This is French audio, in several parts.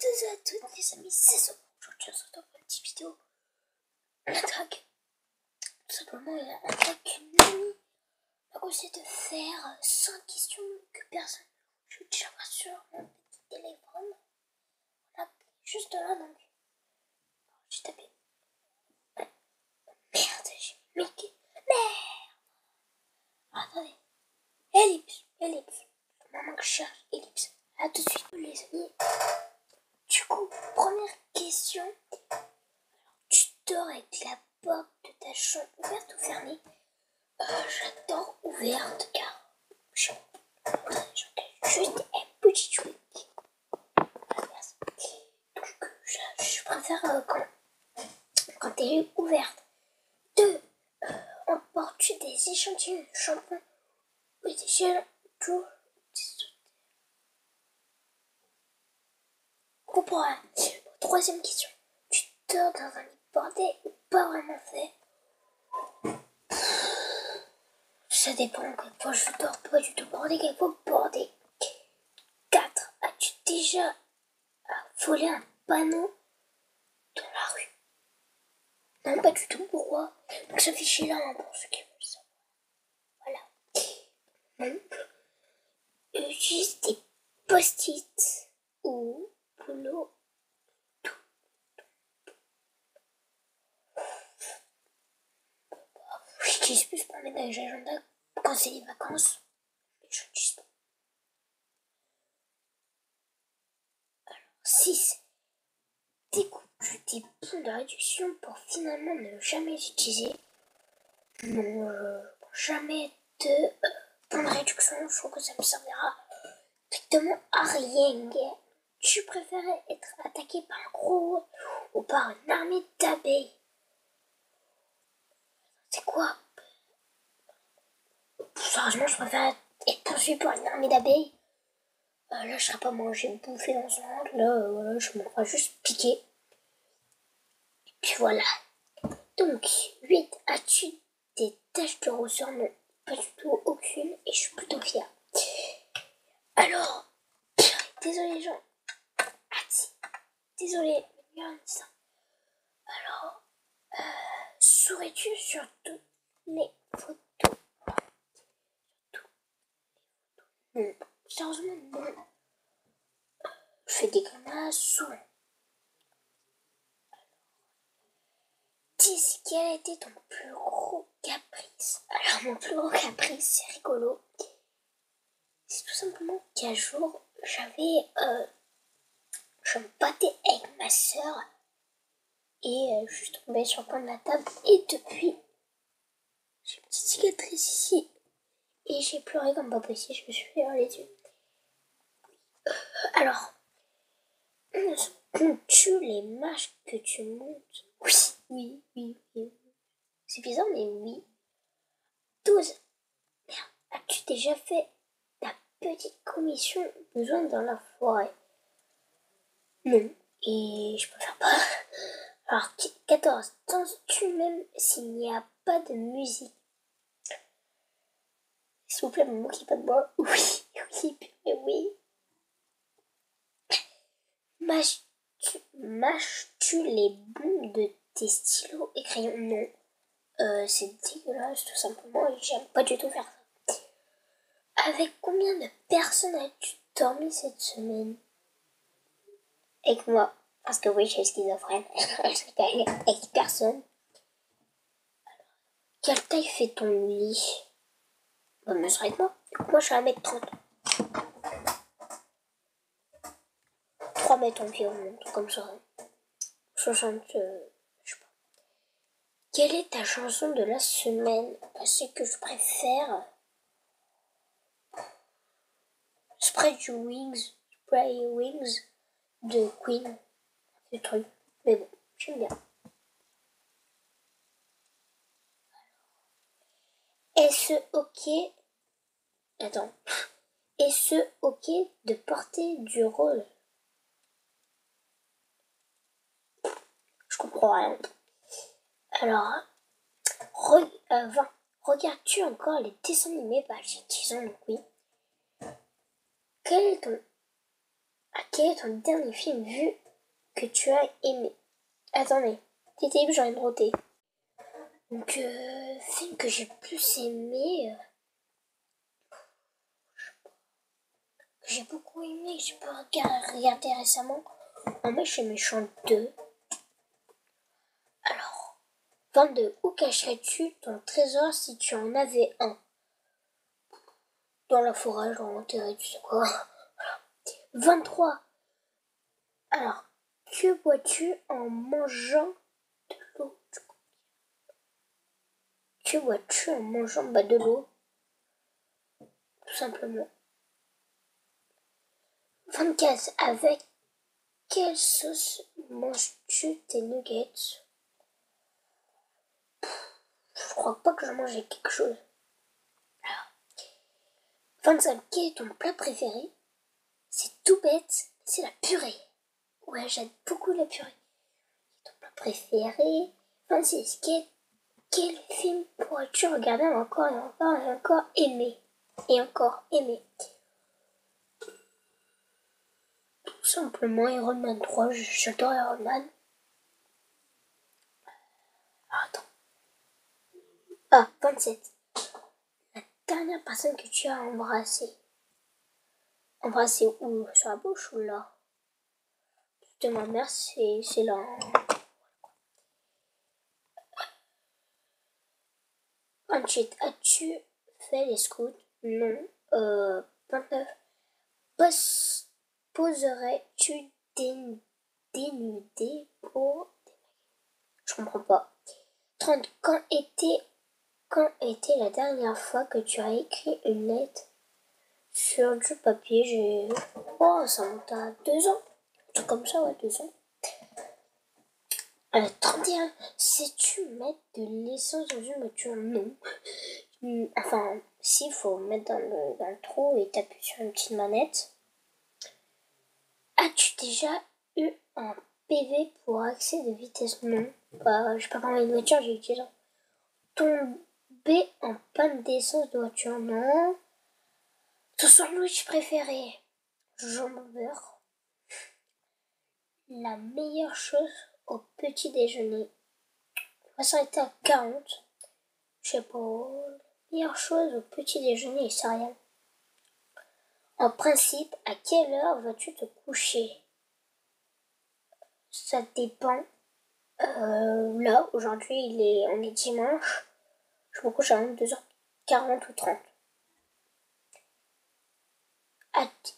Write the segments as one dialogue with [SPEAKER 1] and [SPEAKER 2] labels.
[SPEAKER 1] tous et à toutes les amis, c'est ça. Aujourd'hui on se retrouve pour une petite vidéo. Un track. Tout simplement il y a un track qu'une amie m'a conseillé de faire 5 questions que personne. Je vais déjà voir sur mon petit téléphone. Voilà, juste là donc. J'ai tapé. Merde, j'ai mis Mickey. Merde. Attendez. Ellipse. Maman que je cherche. Ellipse. A tout de suite les amis. Du coup, première question. Tu dors avec la porte de ta chambre ouverte ou fermée? J'adore ouverte car je juste un petit truc. Merci. Donc je préfère quand elle est ouverte. 2. Emportes-tu des échantillons de shampoing ou des gels pour comprends. Troisième question. Tu dors dans un lit bordé ou pas vraiment fait? Ça dépend, quelquefois je dors pas du tout bordé, quelquefois bordé. 4. As-tu déjà volé un panneau dans la rue? Non, pas du tout, pourquoi? Donc ça fichier là hein, pour ceux qui veulent savoir. Voilà. Utilise des post-it ou boulot. J'utilise plus pour mettre dans les agendas quand c'est les vacances. Mais je n'utilise pas. Alors, 6. Découpes-tu tes bons de réduction pour finalement ne jamais les utiliser? Non, jamais de bons de réduction. Je trouve que ça me servira strictement à rien. Tu préférais être attaqué par un gros ou par une armée d'abeilles? C'est quoi? Sérieusement, je préfère être poursuivi par une armée d'abeilles. Là, je serais pas mangé, bouffé dans son ventre. Là, je me ferais juste piquer. Et puis voilà. Donc, 8. As-tu des taches de rousseur? Non, pas du tout, aucune. Et je suis plutôt fière. Alors, désolé les gens. Désolé, ça. Alors, souris-tu sur toutes les photos? Non, sérieusement, non. Je fais des grimaces souvent. 10. Quel a été ton plus gros caprice? Alors, mon plus gros caprice, c'est rigolo. C'est tout simplement qu'un jour, je me battais avec ma soeur et je suis tombée sur le coin de la table et depuis, j'ai une petite cicatrice ici et j'ai pleuré comme pas possible, je me suis fait dans les yeux. Alors, 11. Comptes-tu les marches que tu montes? Oui. C'est bizarre, mais oui. 12. Merde, as-tu déjà fait ta petite commission besoin dans la forêt? Non, et je préfère pas. Alors, 14. Danses-tu même s'il n'y a pas de musique? S'il vous plaît, ne moquez pas de moi. Oui. Mâches-tu les bouts de tes stylos et crayons? Non. C'est dégueulasse, tout simplement, et j'aime pas du tout faire ça. Avec combien de personnes as-tu dormi cette semaine? Avec moi. Parce que oui, je suis schizophrène. Avec personne. Alors, quelle taille fait ton lit? Bah, mesure avec moi. Moi, je suis à 1m30. 3 mètres en pied au monde, comme ça. 60, je sais pas. Quelle est ta chanson de la semaine? Ce que je préfère. Spread Wings de Queen. C'est truc. Mais bon, j'aime bien. Est-ce ok? Attends. Est-ce ok de porter du rose? Je comprends rien. Alors, 20. Regardes-tu encore les dessins animés? Bah, j'ai 10 ans, donc oui. Quel est ton Quel est ton dernier film vu que tu as aimé? Attendez, j'en ai noté. Donc, film que j'ai plus aimé, que j'ai beaucoup aimé, que j'ai pas regardé récemment. En mai, chez Méchant 2. Alors, 22. Où cacherais-tu ton trésor si tu en avais un? Dans la forêt, dans l'enterré, tu sais quoi. 23. Alors, que bois-tu en mangeant de l'eau? Que bois-tu en mangeant de l'eau? Tout simplement. 24. Avec quelle sauce manges-tu tes nuggets? Je crois pas que je mangeais quelque chose. 25. Quel est ton plat préféré? C'est tout bête, c'est la purée. Ouais, j'aime beaucoup la purée. Ton plat préféré? 26. Quel film pourrais-tu regarder encore et encore et encore aimer? Et encore aimer? Tout simplement Iron Man 3, j'adore Iron Man. Attends. 27. La dernière personne que tu as embrassée. Embrassée où? Sur la bouche ou là? De ma mère, c'est là. 28. As-tu fait les scouts? Non. 29. Poserais-tu dénudé pour... Je comprends pas. 30. Quand était la dernière fois que tu as écrit une lettre sur du papier? Ça monte à 2 ans. Un truc comme ça, ouais, 2 ans. 31. Sais-tu mettre de l'essence dans une voiture? Non. Enfin, si, il faut mettre dans le trou et t'appuies sur une petite manette. As-tu déjà eu un PV pour accès de vitesse? Non. J'ai pas parlé de voiture, j'ai déjà tombé en panne d'essence de voiture? Non. Ton sandwich préféré? Jambon beurre. La meilleure chose au petit déjeuner? On va s'arrêter à 40. Je sais pas. La meilleure chose au petit déjeuner, céréales. En principe, à quelle heure vas-tu te coucher? Ça dépend. Là, aujourd'hui, on est dimanche. Je me couche à 22h40 ou 30.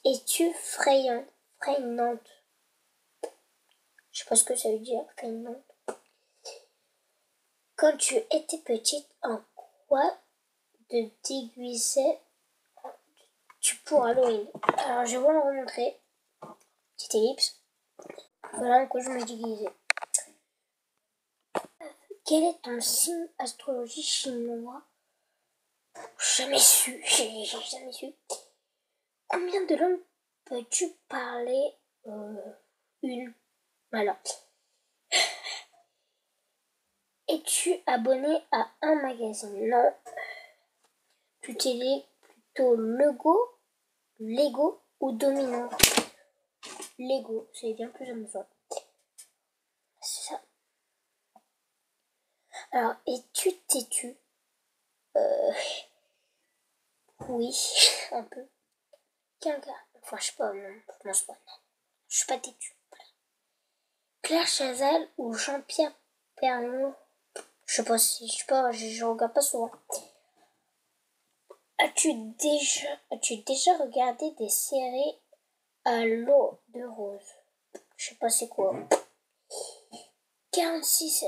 [SPEAKER 1] Es-tu freinante? Je sais pas ce que ça veut dire, freinante. Quand tu étais petite, en quoi te déguisais-tu pour Halloween? Alors, je vais vous le remontrer. Petite ellipse. Voilà en quoi je me déguisais. Quel est ton signe astrologie chinois? Jamais su. J'ai jamais su. Combien de langues peux-tu parler? Une. Voilà. Es-tu abonné à un magazine? Non. Tu t'es plutôt Lego ou Dominant? Lego, c'est bien plus amusant. C'est ça. Alors, es-tu têtu? Oui, un peu. Enfin, je sais pas, non. Je pense pas, non. Je suis pas têtu. Voilà. Claire Chazal ou Jean-Pierre Pernaut? Je sais pas, je regarde pas souvent. As-tu déjà regardé des séries à l'eau de rose? Je sais pas c'est quoi. 46.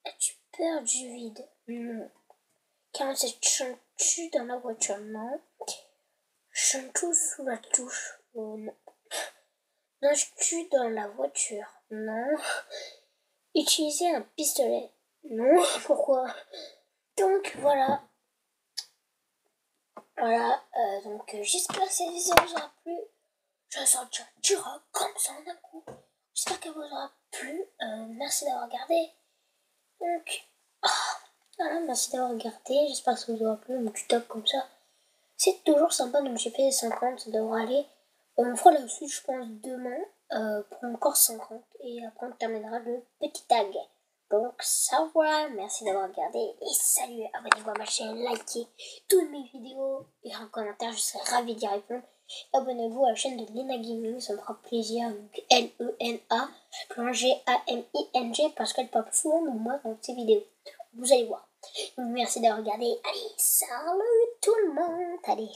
[SPEAKER 1] As-tu peur du vide? Non. 47. Chantes-tu dans la voiture? Non. Chantes-tu sous la douche? Non. Nages-tu dans la voiture? Non. Utiliser un pistolet? Non. Pourquoi? Donc voilà. Voilà. Donc j'espère que cette vidéo vous aura plu. Je vais sortir du rock comme ça en un coup. J'espère qu'elle vous aura plu. Merci d'avoir regardé. Donc, voilà, merci d'avoir regardé. J'espère que ça vous aura plu. Mon tuto comme ça. C'est toujours sympa. Donc, j'ai fait les 50. Ça devrait aller. On fera la suite, je pense, demain pour encore 50. Et après, on terminera le petit tag. Donc, ça voilà. Merci d'avoir regardé. Et salut, abonnez-vous à ma chaîne, likez toutes mes vidéos et en commentaire, je serai ravie d'y répondre. Abonnez-vous à la chaîne de Lena Gaming, ça me fera plaisir. Donc, Lena, Gaming, parce qu'elle parle souvent de moi dans ses vidéos. Vous allez voir. Donc, merci d'avoir regardé. Allez, salut tout le monde. Allez.